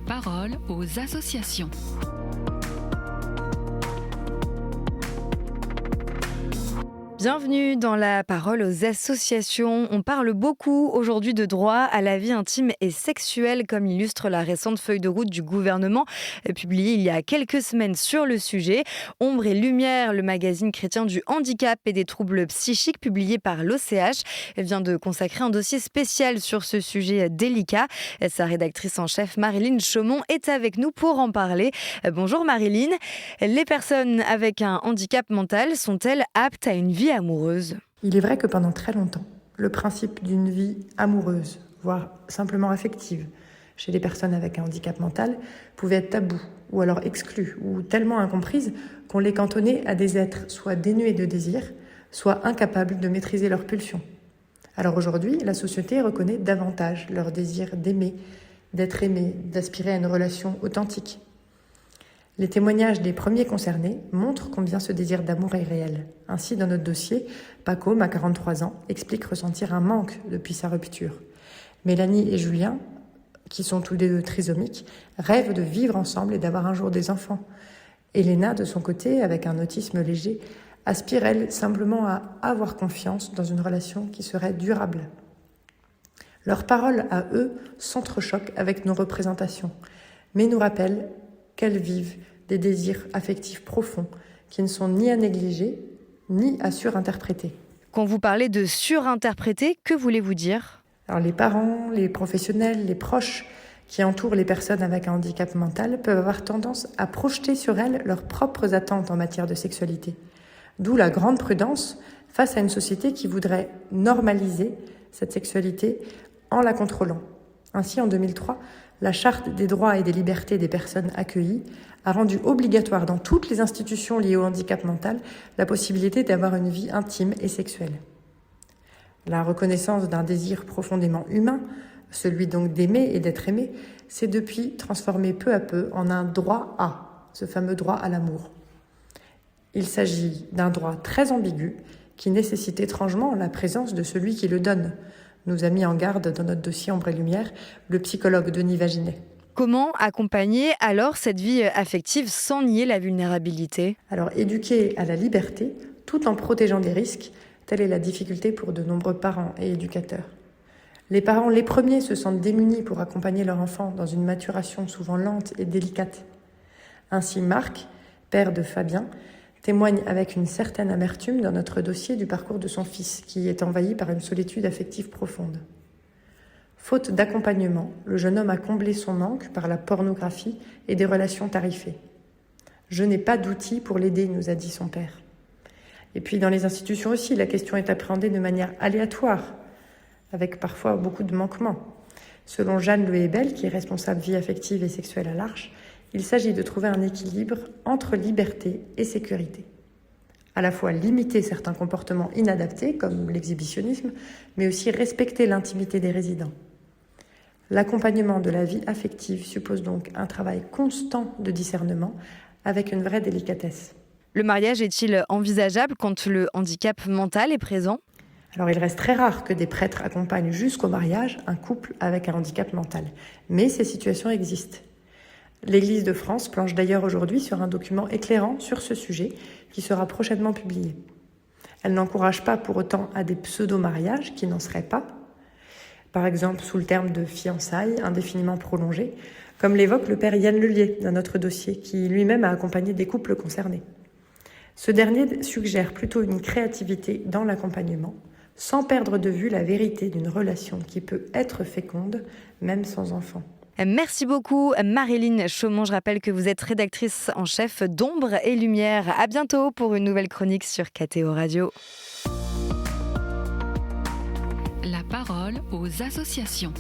parole aux associations. Bienvenue dans la parole aux associations. On parle beaucoup aujourd'hui de droit à la vie intime et sexuelle, comme l'illustre la récente feuille de route du gouvernement, publiée il y a quelques semaines sur le sujet. Ombre et Lumière, le magazine chrétien du handicap et des troubles psychiques, publié par l'OCH, vient de consacrer un dossier spécial sur ce sujet délicat. Sa rédactrice en chef, Marilyn Chaumont, est avec nous pour en parler. Bonjour Marilyn. Les personnes avec un handicap mental sont-elles aptes à une vie amoureuse? Il est vrai que pendant très longtemps, le principe d'une vie amoureuse, voire simplement affective, chez les personnes avec un handicap mental, pouvait être tabou, ou alors exclu, ou tellement incomprise qu'on les cantonnait à des êtres soit dénués de désir, soit incapables de maîtriser leurs pulsions. Alors aujourd'hui, la société reconnaît davantage leur désir d'aimer, d'être aimé, d'aspirer à une relation authentique. Les témoignages des premiers concernés montrent combien ce désir d'amour est réel. Ainsi, dans notre dossier, Paco, à 43 ans, explique ressentir un manque depuis sa rupture. Mélanie et Julien, qui sont tous les deux trisomiques, rêvent de vivre ensemble et d'avoir un jour des enfants. Elena, de son côté, avec un autisme léger, aspire, elle, simplement à avoir confiance dans une relation qui serait durable. Leurs paroles, à eux, s'entrechoquent avec nos représentations, mais nous rappellent qu'elles vivent des désirs affectifs profonds qui ne sont ni à négliger, ni à surinterpréter. Quand vous parlez de surinterpréter, que voulez-vous dire ? Alors les parents, les professionnels, les proches qui entourent les personnes avec un handicap mental peuvent avoir tendance à projeter sur elles leurs propres attentes en matière de sexualité. D'où la grande prudence face à une société qui voudrait normaliser cette sexualité en la contrôlant. Ainsi, en 2003, la Charte des droits et des libertés des personnes accueillies a rendu obligatoire dans toutes les institutions liées au handicap mental la possibilité d'avoir une vie intime et sexuelle. La reconnaissance d'un désir profondément humain, celui donc d'aimer et d'être aimé, s'est depuis transformé peu à peu en un droit à, ce fameux droit à l'amour. Il s'agit d'un droit très ambigu qui nécessite étrangement la présence de celui qui le donne, nous a mis en garde dans notre dossier Ombre et Lumière le psychologue Denis Vaginet. Comment accompagner alors cette vie affective sans nier la vulnérabilité ? Alors éduquer à la liberté tout en protégeant des risques, telle est la difficulté pour de nombreux parents et éducateurs. Les parents, les premiers, se sentent démunis pour accompagner leur enfant dans une maturation souvent lente et délicate. Ainsi Marc, père de Fabien, témoigne avec une certaine amertume dans notre dossier du parcours de son fils, qui est envahi par une solitude affective profonde. Faute d'accompagnement, le jeune homme a comblé son manque par la pornographie et des relations tarifées. « Je n'ai pas d'outils pour l'aider », nous a dit son père. Et puis dans les institutions aussi, la question est appréhendée de manière aléatoire, avec parfois beaucoup de manquements. Selon Jeanne Le Hebel, qui est responsable vie affective et sexuelle à l'Arche, il s'agit de trouver un équilibre entre liberté et sécurité. À la fois limiter certains comportements inadaptés, comme l'exhibitionnisme, mais aussi respecter l'intimité des résidents. L'accompagnement de la vie affective suppose donc un travail constant de discernement avec une vraie délicatesse. Le mariage est-il envisageable quand le handicap mental est présent ? Alors il reste très rare que des prêtres accompagnent jusqu'au mariage un couple avec un handicap mental, mais ces situations existent. L'Église de France planche d'ailleurs aujourd'hui sur un document éclairant sur ce sujet qui sera prochainement publié. Elle n'encourage pas pour autant à des pseudo-mariages qui n'en seraient pas, par exemple sous le terme de fiançailles indéfiniment prolongées, comme l'évoque le père Yann Lelier dans notre dossier, qui lui-même a accompagné des couples concernés. Ce dernier suggère plutôt une créativité dans l'accompagnement, sans perdre de vue la vérité d'une relation qui peut être féconde, même sans enfant. Merci beaucoup Marilyn Chaumont. Je rappelle que vous êtes rédactrice en chef d'Ombre et Lumière. À bientôt pour une nouvelle chronique sur KTO Radio. La parole aux associations.